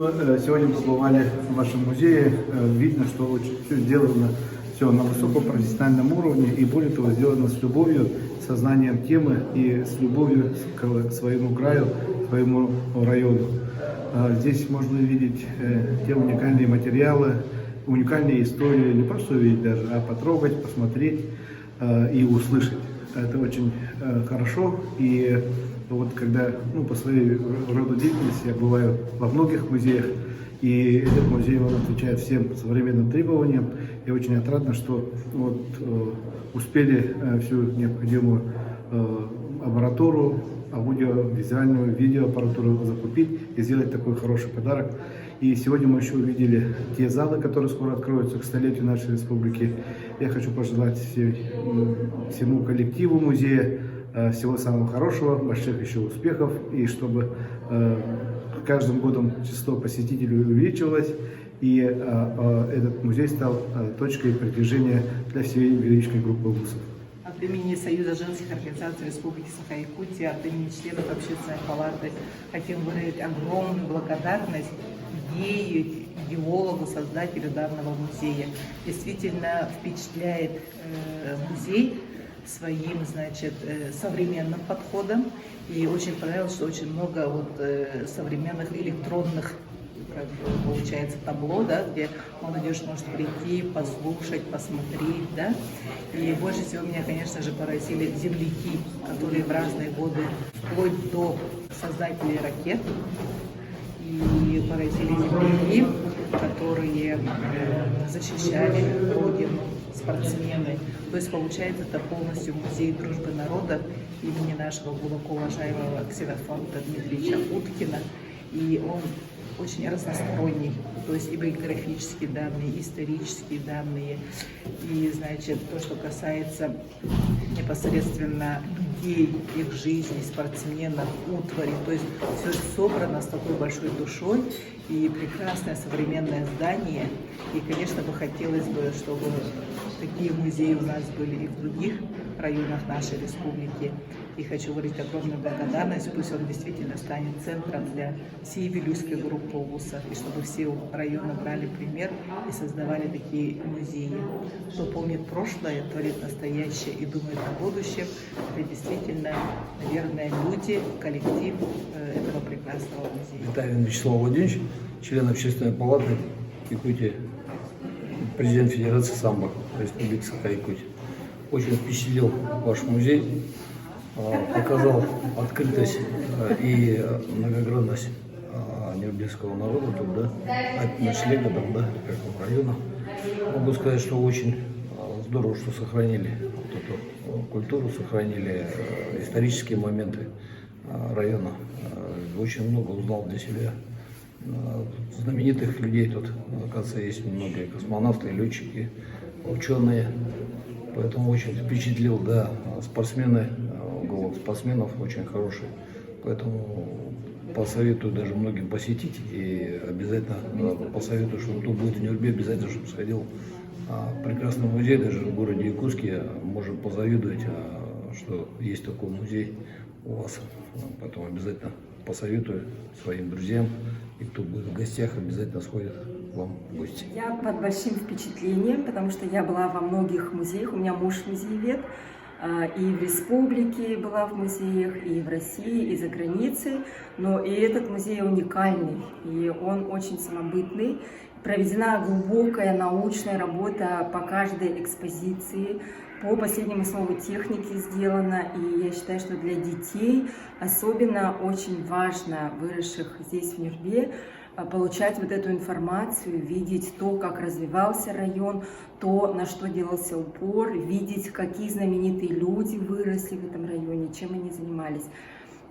Сегодня побывали в вашем музее. Видно, что очень все сделано все на высоком профессиональном уровне и, более того, сделано с любовью, сознанием темы и с любовью к своему краю, своему району. Здесь можно увидеть те уникальные материалы, уникальные истории, не просто увидеть даже, а потрогать, посмотреть и услышать. Это очень хорошо. И вот когда по своей роду деятельности я бываю во многих музеях, и этот музей он отвечает всем современным требованиям. И очень отрадно, что успели всю необходимую аппаратуру, аудиовизуальную, видеоаппаратуру закупить и сделать такой хороший подарок. И сегодня мы еще увидели те залы, которые скоро откроются к столетию нашей республики. Я хочу пожелать всему коллективу музея всего самого хорошего, больших еще успехов, и чтобы каждым годом число посетителей увеличивалось, и этот музей стал точкой притяжения для всей юридической группы вузов. От имени Союза женских организаций Республики Саха-Якутия, от имени членов Общественной палаты хотим выразить огромную благодарность идеологу, создателю данного музея. Действительно впечатляет музей своим, современным подходом. И очень понравилось, что очень много современных электронных, получается, табло, где молодежь может прийти, послушать, посмотреть, И больше всего меня, конечно же, поразили земляки, которые в разные годы, вплоть до создателей ракет, и поразили земляки, которые защищали Родину, спортсмены. То есть, получается, это полностью музей дружбы народов имени нашего глубоко уважаемого Ксенофонта Дмитриевича Уткина. И он очень разносторонний, то есть и биографические данные, и исторические данные, и, то, что касается непосредственно людей, их жизни, спортсменов, утвари, то есть все собрано с такой большой душой, и прекрасное современное здание. И, конечно, бы хотелось бы, чтобы такие музеи у нас были и в других районах нашей республики. И хочу выразить огромную благодарность, пусть он действительно станет центром для всей Вилюйской группы вузов, и чтобы все районы брали пример и создавали такие музеи. Кто помнит прошлое, творит настоящее и думает о будущем, это действительно, наверное, люди, коллектив этого прекрасного музея. Виталий Вячеслав Владимирович, член Общественной палаты Якутии, президент Федерации самбо Республики Саха-Якутия. Очень впечатлил ваш музей, показал открытость и многогранность нюрнбергского народа, от ночлега как района. Могу сказать, что очень здорово, что сохранили эту культуру, сохранили исторические моменты района. Очень много узнал для себя знаменитых людей тут. Оказывается, есть многие космонавты, летчики, ученые. Поэтому очень впечатлил, спортсмены, уголок спортсменов очень хороший. Поэтому посоветую даже многим посетить, и обязательно посоветую, что кто будет в Нюрнберге, обязательно, чтобы сходил в прекрасный музей, даже в городе Якутске, может позавидовать, что есть такой музей у вас. Поэтому обязательно посоветую своим друзьям, и кто будет в гостях, обязательно сходит к вам в гости. Я под большим впечатлением, потому что я была во многих музеях, у меня муж музеевед, и в республике была в музеях, и в России, и за границей, но и этот музей уникальный, и он очень самобытный. Проведена глубокая научная работа по каждой экспозиции, по последнему слову техники сделано, и я считаю, что для детей особенно очень важно, выросших здесь в Нюрнберге, получать эту информацию, видеть то, как развивался район, то, на что делался упор, видеть, какие знаменитые люди выросли в этом районе, чем они занимались.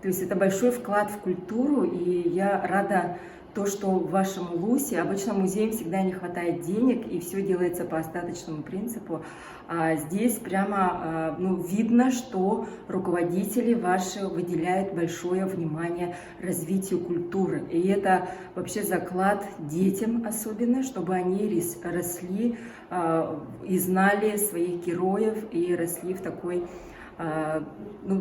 То есть это большой вклад в культуру, и я рада то, что в вашем ЛУСе, обычно музеям всегда не хватает денег, и все делается по остаточному принципу. А здесь прямо видно, что руководители ваши выделяют большое внимание развитию культуры. И это вообще заклад детям особенно, чтобы они росли и знали своих героев, и росли в такой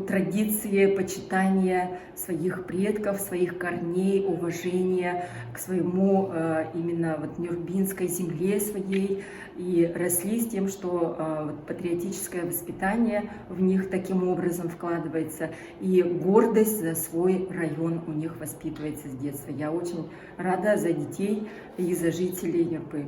традиции почитания своих предков, своих корней, уважения к своему именно вот нюрбинской земле своей, и росли с тем, что патриотическое воспитание в них таким образом вкладывается, и гордость за свой район у них воспитывается с детства. Я очень рада за детей и за жителей Нюрбы.